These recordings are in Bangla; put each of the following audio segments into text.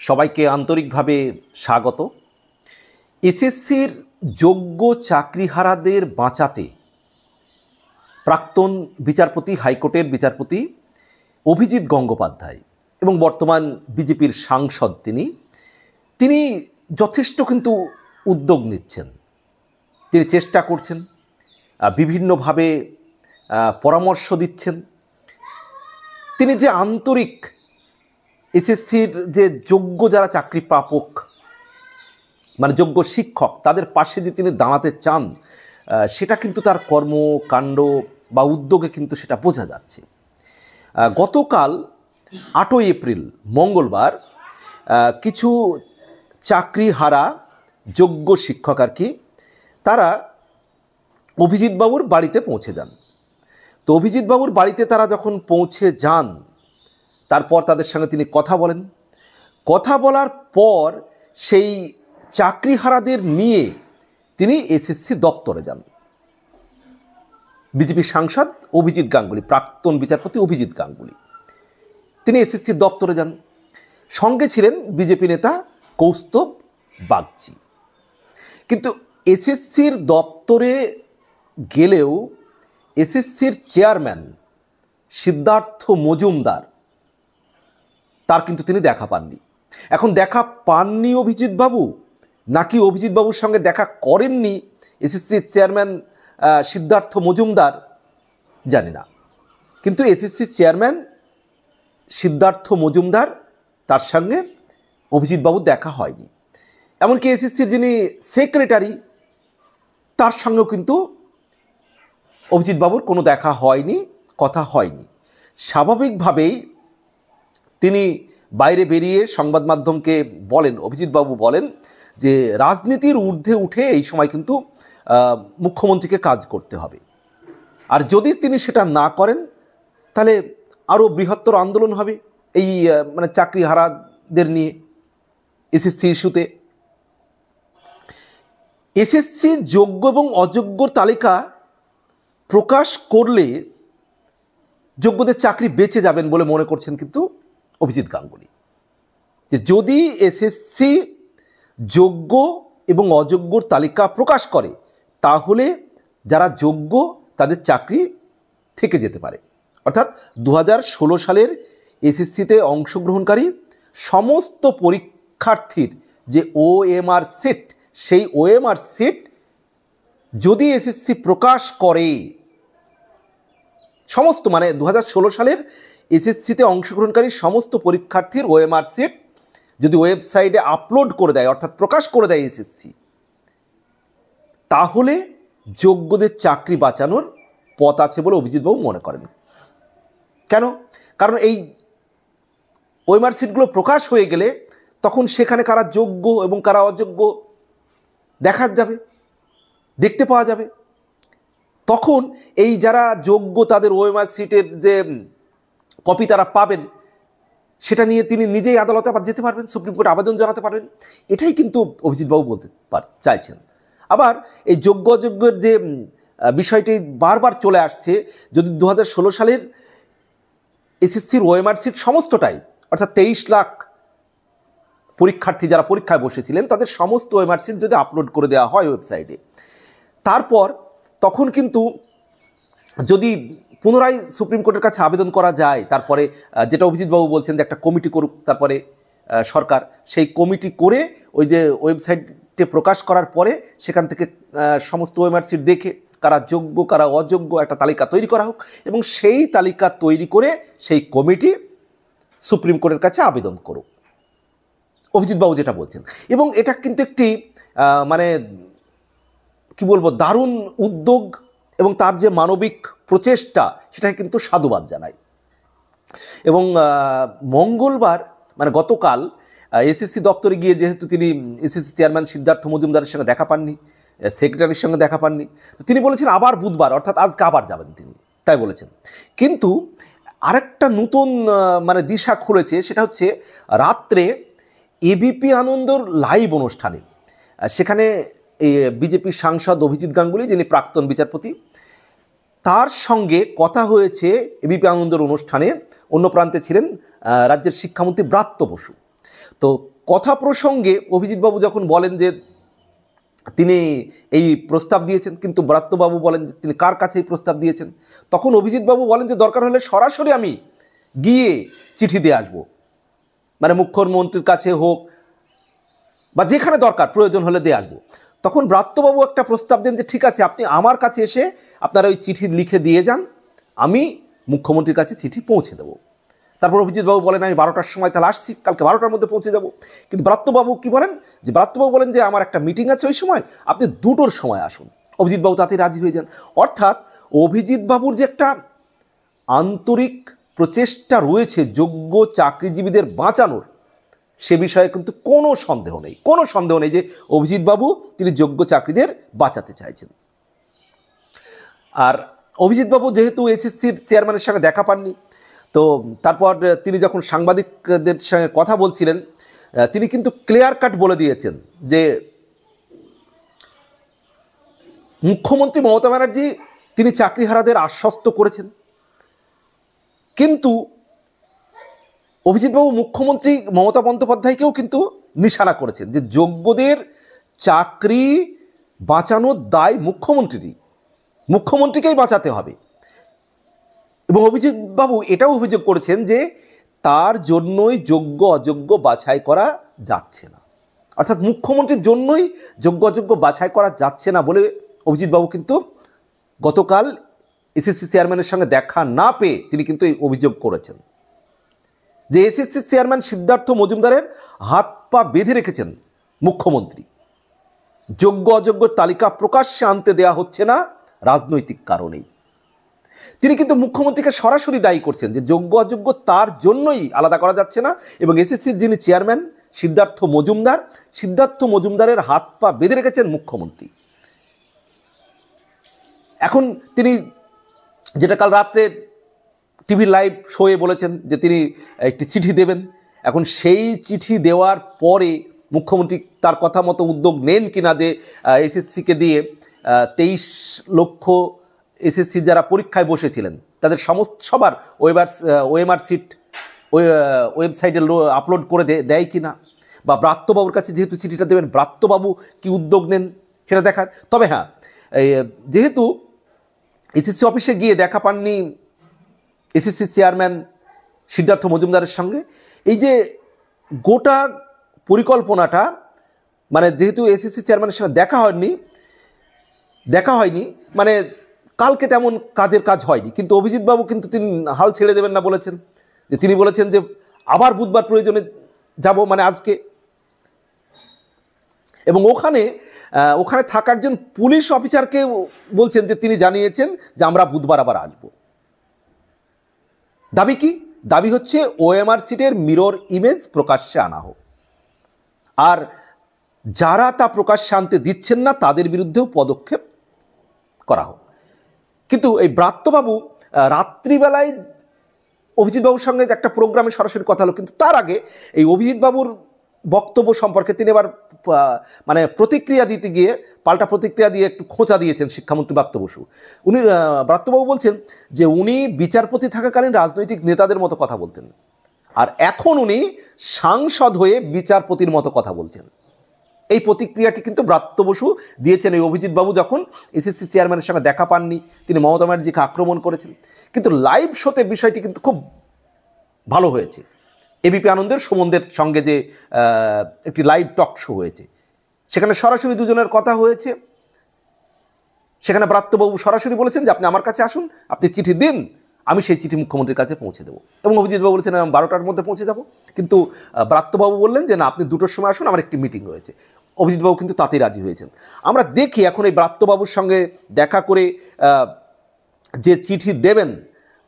সবাইকে আন্তরিকভাবে স্বাগত। এসএসসির যোগ্য চাকরিহারাদের বাঁচাতে প্রাক্তন বিচারপতি, হাইকোর্টের বিচারপতি অভিজিৎ গঙ্গোপাধ্যায় এবং বর্তমান বিজেপির সাংসদ তিনি যথেষ্ট কিন্তু উদ্যোগ নিচ্ছেন। তিনি চেষ্টা করছেন, বিভিন্নভাবে পরামর্শ দিচ্ছেন। তিনি যে আন্তরিক এসএসসির যে যোগ্য যারা চাকরি প্রাপক, মানে যোগ্য শিক্ষক, তাদের পাশে যে তিনি দাঁড়াতে চান, সেটা কিন্তু তার কর্মকাণ্ড বা উদ্যোগে কিন্তু সেটা বোঝা যাচ্ছে। গতকাল 8ই এপ্রিল মঙ্গলবার কিছু চাকরিহারা যোগ্য শিক্ষক তারা অভিজিৎবাবুর বাড়িতে পৌঁছে যান। তো অভিজিৎবাবুর বাড়িতে তারা যখন পৌঁছে যান, তারপর তাদের সঙ্গে তিনি কথা বলেন। কথা বলার পর সেই চাকরিহারাদের নিয়ে তিনি এসএসসি দপ্তরে যান। বিজেপি সাংসদ অভিজিৎ গাঙ্গুলি, প্রাক্তন বিচারপতি অভিজিৎ গাঙ্গুলি, তিনি এসএসসি দপ্তরে যান। সঙ্গে ছিলেন বিজেপি নেতা কৌস্তব বাগচি। কিন্তু এসএসসির দপ্তরে গেলেও এসএসসির চেয়ারম্যান সিদ্ধার্থ মজুমদার, তার কিন্তু তিনি দেখা পাননি। এখন দেখা পাননি অভিজিৎবাবু, নাকি অভিজিৎবাবুর সঙ্গে দেখা করেননি এসএসসির চেয়ারম্যান সিদ্ধার্থ মজুমদার, জানি না। কিন্তু এসএসসির চেয়ারম্যান সিদ্ধার্থ মজুমদার, তার সঙ্গে অভিজিৎবাবুর দেখা হয়নি। এমনকি এসএসসির যিনি সেক্রেটারি, তার সঙ্গেও কিন্তু অভিজিৎবাবুর কোনো দেখা হয়নি, কথা হয়নি। স্বাভাবিকভাবেই তিনি বাইরে বেরিয়ে সংবাদ মাধ্যমকে বলেন, অভিজিৎবাবু বলেন যে রাজনীতির ঊর্ধ্বে উঠে এই সময় কিন্তু মুখ্যমন্ত্রীকে কাজ করতে হবে, আর যদি তিনি সেটা না করেন তাহলে আরও বৃহত্তর আন্দোলন হবে এই মানে চাকরিহারাদের নিয়ে এসএসসি ইস্যুতে। এসএসসি যোগ্য এবং অযোগ্যর তালিকা প্রকাশ করলে যোগ্যদের চাকরি বেঁচে যাবেন বলে মনে করছেন কিন্তু অভিজিৎ গাঙ্গুলি, যে যদি এসএসসি যোগ্য এবং অযোগ্যর তালিকা প্রকাশ করে তাহলে যারা যোগ্য তাদের চাকরি থেকে যেতে পারে। অর্থাৎ 2016 সালের এসএসসিতে অংশগ্রহণকারী সমস্ত পরীক্ষার্থীর যে ওএমআর সিট, সেই ওএমআর সিট যদি এসএসসি প্রকাশ করে, সমস্ত মানে 2016 সালের এসএসসিতে অংশগ্রহণকারী সমস্ত পরীক্ষার্থীর ওএমআর সিট যদি ওয়েবসাইটে আপলোড করে দেয়, অর্থাৎ প্রকাশ করে দেয় এসএসসি, তাহলে যোগ্যদের চাকরি বাঁচানোর পথ আছে বলে অভিজিৎবাবু মনে করেন। কেন? কারণ এই ওএমআর সিটগুলো প্রকাশ হয়ে গেলে তখন সেখানে কারা যোগ্য এবং কারা অযোগ্য দেখা যাবে, দেখতে পাওয়া যাবে। তখন এই যারা যোগ্য তাদের ওএমআর সিটের যে কপি তারা পাবেন, সেটা নিয়ে তিনি নিজেই আদালতে আবার যেতে পারবেন, সুপ্রিম কোর্টে আবেদন জানাতে পারবেন। এটাই কিন্তু অভিজিৎবাবু বলতে চাইছেন। আবার এই যোগ্য অযোগ্যের যে বিষয়টি বারবার চলে আসছে, যদি 2016 সালের এসএসসির ওএমআর সিট সমস্তটাই, অর্থাৎ 23 লাখ পরীক্ষার্থী যারা পরীক্ষায় বসেছিলেন তাদের সমস্ত ওএমআর সিট যদি আপলোড করে দেওয়া হয় ওয়েবসাইটে, তারপর তখন কিন্তু যদি পুনরায় সুপ্রিম কোর্টের কাছে আবেদন করা যায়, তারপরে যেটা অভিজিৎবাবু বলছেন যে একটা কমিটি করুক তারপরে সরকার, সেই কমিটি করে ওই যে ওয়েবসাইটে প্রকাশ করার পরে সেখান থেকে সমস্ত ওএমআর সিট দেখে কারা যোগ্য কারা অযোগ্য একটা তালিকা তৈরি করা হোক, এবং সেই তালিকা তৈরি করে সেই কমিটি সুপ্রিম কোর্টের কাছে আবেদন করুক, অভিজিৎবাবু যেটা বলছেন। এবং এটা কিন্তু একটি মানে কি বলবো, দারুণ উদ্যোগ, এবং তার যে মানবিক প্রচেষ্টা সেটাকে কিন্তু সাধুবাদ জানাই। এবং মঙ্গলবার মানে গতকাল এসএসসি দপ্তরে গিয়ে, যেহেতু তিনি এসএসসি চেয়ারম্যান সিদ্ধার্থ মজুমদারের সঙ্গে দেখা পাননি, সেক্রেটারির সঙ্গে দেখা পাননি, তো তিনি বলেছেন আবার বুধবার, অর্থাৎ আজকে আবার যাবেন তিনি, তাই বলেছেন। কিন্তু আরেকটা নতুন মানে দিশা খুলেছে, সেটা হচ্ছে রাত্রে এবিপি আনন্দর লাইভ অনুষ্ঠানে, সেখানে বিজেপির সাংসদ অভিজিৎ গাঙ্গুলি, যিনি প্রাক্তন বিচারপতি, তার সঙ্গে কথা হয়েছে এবিপি আনন্দর অনুষ্ঠানে। অন্য প্রান্তে ছিলেন রাজ্যের শিক্ষামন্ত্রী ব্রাত্য বসু। তো কথা প্রসঙ্গে অভিজিৎবাবু যখন বলেন যে তিনি এই প্রস্তাব দিয়েছেন, কিন্তু ব্রাত্যবাবু বলেন যে তিনি কার কাছে এই প্রস্তাব দিয়েছেন, তখন অভিজিৎবাবু বলেন যে দরকার হলে সরাসরি আমি গিয়ে চিঠি দিয়ে আসবো, মানে মুখ্যমন্ত্রীর কাছে হোক বা যেখানে দরকার প্রয়োজন হলে দিয়ে আসবো। তখন ব্রাত্যবাবু একটা প্রস্তাব দেন যে ঠিক আছে, আপনি আমার কাছে এসে আপনারা ওই চিঠি লিখে দিয়ে যান, আমি মুখ্যমন্ত্রীর কাছে চিঠি পৌঁছে দেবো। তারপর অভিজিৎবাবু বলেন আমি 12টার সময় তাহলে আসছি, কালকে 12টার মধ্যে পৌঁছে যাব। কিন্তু ব্রাত্যবাবু কি বলেন যে ব্রাত্যবাবু বলেন যে আমার একটা মিটিং আছে ওই সময়, আপনি 2টোর সময় আসুন। অভিজিৎবাবু তাতে রাজি হয়ে যান। অর্থাৎ অভিজিৎবাবুর যে একটা আন্তরিক প্রচেষ্টা রয়েছে যোগ্য চাকরিজীবীদের বাঁচানোর, সে বিষয়ে কিন্তু কোনো সন্দেহ নেই যে অভিজিৎবাবু তিনি যোগ্য চাকরিদের বাঁচাতে চাইছেন। আর অভিজিৎবাবু যেহেতু এসএসসির চেয়ারম্যানের সঙ্গে দেখা পাননি, তো তারপর তিনি যখন সাংবাদিকদের সঙ্গে কথা বলছিলেন, তিনি কিন্তু ক্লিয়ার কাট বলে দিয়েছেন যে মুখ্যমন্ত্রী মমতা ব্যানার্জি তিনি চাকরিহারাদের আশ্বস্ত করেছেন, কিন্তু অভিজিৎবাবু মুখ্যমন্ত্রী মমতা বন্দ্যোপাধ্যায়কেও কিন্তু নিশানা করেছেন যে যোগ্যদের চাকরি বাঁচানোর দায় মুখ্যমন্ত্রীকেই বাঁচাতে হবে। এবং অভিজিৎবাবু এটাও অভিযোগ করেছেন যে তার জন্যই যোগ্য অযোগ্য বাছাই করা যাচ্ছে না, অর্থাৎ মুখ্যমন্ত্রীর জন্যই যোগ্য অযোগ্য বাছাই করা যাচ্ছে না বলে অভিজিৎবাবু কিন্তু গতকাল এসএসসি চেয়ারম্যানের সঙ্গে দেখা না পেয়ে তিনি কিন্তু এই অভিযোগ করেছেন যে এসএসসি চেয়ারম্যান সিদ্ধার্থ মজুমদারের হাত পা বেঁধে রেখেছেন মুখ্যমন্ত্রী, যোগ্য অযোগ্যর তালিকা প্রকাশ্যে আনতে দেওয়া হচ্ছে না রাজনৈতিক কারণেই। তিনি কিন্তু মুখ্যমন্ত্রীকে সরাসরি দায়ী করছেন যে যোগ্য অযোগ্য তার জন্যই আলাদা করা যাচ্ছে না, এবং এসএসসির যিনি চেয়ারম্যান সিদ্ধার্থ মজুমদারের হাত পা বেঁধে রেখেছেন মুখ্যমন্ত্রী। এখন তিনি যেটা কাল রাত্রে টিভি লাইভ শোয়ে বলেছেন যে তিনি একটি চিঠি দেবেন, এখন সেই চিঠি দেওয়ার পরে মুখ্যমন্ত্রী তার কথা মতো উদ্যোগ নেন কিনা যে এসএসসিকে দিয়ে 23 লক্ষ এসএসসি যারা পরীক্ষায় বসেছিলেন তাদের সবার ওএমআর সিট ওয়েবসাইটে আপলোড করে দেয় কিনা, বা ব্রাত্যবাবুর কাছে যেহেতু চিঠিটা দেবেন ব্রাত্যবাবু কি উদ্যোগ নেন সেটা দেখার। তবে হ্যাঁ, যেহেতু এসএসসি অফিসে গিয়ে দেখা পাননি এসএসসি চেয়ারম্যান সিদ্ধার্থ মজুমদারের সঙ্গে, এই যে গোটা পরিকল্পনাটা, মানে যেহেতু এসএসসি চেয়ারম্যানের সঙ্গে দেখা হয়নি মানে কালকে তেমন কাজ হয়নি, কিন্তু অভিজিৎবাবু কিন্তু তিনি হাল ছেড়ে দেবেন না বলেছেন, যে তিনি বলেছেন যে আবার বুধবার প্রয়োজনে যাব, মানে আজকে। এবং ওখানে থাকা একজন পুলিশ অফিসারকে বলছেন যে তিনি জানিয়েছেন যে আমরা বুধবার আবার আসব। দাবি কি? দাবি হচ্ছে ওএমআর সিটের মিরর ইমেজ প্রকাশ্যে আনা হোক, আর যারা তা প্রকাশ্যে আনতে দিচ্ছেন না তাদের বিরুদ্ধেও পদক্ষেপ করা হোক। কিন্তু এই ব্রাত্যবাবু রাত্রিবেলায় অভিজিৎবাবুর সঙ্গে একটা প্রোগ্রামে সরাসরি কথা হলো, কিন্তু তার আগে এই অভিজিৎবাবুর বক্তব্য সম্পর্কে তিনি এবার মানে প্রতিক্রিয়া দিতে গিয়ে পাল্টা প্রতিক্রিয়া দিয়ে একটু খোঁচা দিয়েছেন শিক্ষামন্ত্রী ব্রাত্য বসু। ব্রাত্যবাবু বলছেন যে উনি বিচারপতি থাকাকালীন রাজনৈতিক নেতাদের মতো কথা বলতেন, আর এখন উনি সাংসদ হয়ে বিচারপতির মতো কথা বলছেন। এই প্রতিক্রিয়াটি কিন্তু ব্রাত্য বসু দিয়েছেন এই অভিজিৎবাবু যখন এসএসসি চেয়ারম্যানের সঙ্গে দেখা পাননি, তিনি মমতা ব্যানার্জিকে আক্রমণ করেছেন। কিন্তু লাইভ শোতে বিষয়টি কিন্তু খুব ভালো হয়েছে। এবিপি আনন্দের সুমনদের সঙ্গে যে একটি লাইভ টক শো হয়েছে, সেখানে সরাসরি দুজনের কথা হয়েছে। সেখানে ব্রাত্যবাবু সরাসরি বলেছেন যে আপনি আমার কাছে আসুন, আপনি চিঠি দিন, আমি সেই চিঠি মুখ্যমন্ত্রীর কাছে পৌঁছে দেবো। এবং অভিজিৎবাবু বলেছেন আমি 12টার মধ্যে পৌঁছে যাব, কিন্তু ব্রাত্যবাবু বললেন যে না, আপনি 2টোর সময় আসুন, আমার একটি মিটিং রয়েছে। অভিজিৎবাবু কিন্তু তাতেই রাজি হয়েছেন। আমরা দেখি এখন এই ব্রাত্যবাবুর সঙ্গে দেখা করে যে চিঠি দেবেন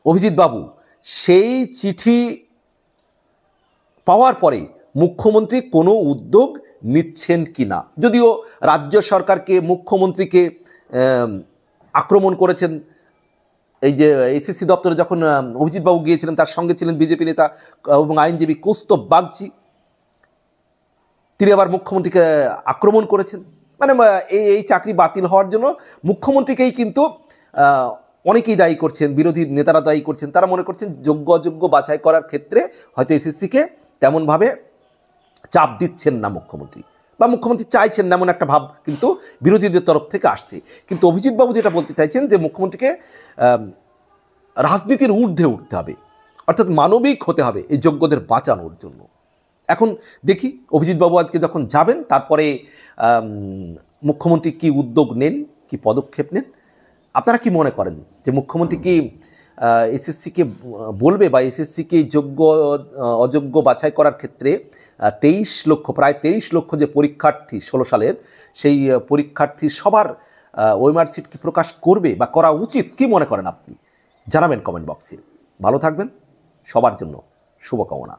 অভিজিৎবাবু, সেই চিঠি পাওয়ার পরে মুখ্যমন্ত্রী কোনো উদ্যোগ নিচ্ছেন কি না। যদিও রাজ্য সরকারকে মুখ্যমন্ত্রীকে আক্রমণ করেছেন, এই যে এসএসসি দপ্তরে যখন অভিজিৎবাবু গিয়েছিলেন তার সঙ্গে ছিলেন বিজেপি নেতা এবং আইনজীবী কৌস্তব বাগচি, তিনি আবার মুখ্যমন্ত্রীকে আক্রমণ করেছেন। মানে এই চাকরি বাতিল হওয়ার জন্য মুখ্যমন্ত্রীকেই কিন্তু অনেকেই দায়ী করছেন, বিরোধী নেতারা দায়ী করছেন। তারা মনে করছেন যোগ্য অযোগ্য বাছাই করার ক্ষেত্রে হয়তো এসএসসিকে তেমনভাবে চাপ দিচ্ছেন না মুখ্যমন্ত্রী, বা মুখ্যমন্ত্রী চাইছেন না এমন একটা ভাব কিন্তু বিরোধীদের তরফ থেকে আসছে। কিন্তু অভিজিৎবাবু যেটা বলতে চাইছেন যে মুখ্যমন্ত্রীকে রাজনীতির ঊর্ধ্বে উঠতে হবে, অর্থাৎ মানবিক হতে হবে এই যোগ্যদের বাঁচানোর জন্য। এখন দেখি অভিজিৎবাবু আজকে যখন যাবেন তারপরে মুখ্যমন্ত্রী কি উদ্যোগ নেন, কি পদক্ষেপ নেন। আপনারা কি মনে করেন যে মুখ্যমন্ত্রী কি এসএসসিকে বলবে, বা এসএসসিকে যোগ্য অযোগ্য বাছাই করার ক্ষেত্রে 23 লক্ষ, প্রায় 23 লক্ষ যে পরীক্ষার্থী 16 সালের, সেই পরীক্ষার্থী সবার ওএমআর সিট কি প্রকাশ করবে বা করা উচিত, কি মনে করেন আপনি? জানাবেন কমেন্ট বক্সে। ভালো থাকবেন, সবার জন্য শুভকামনা।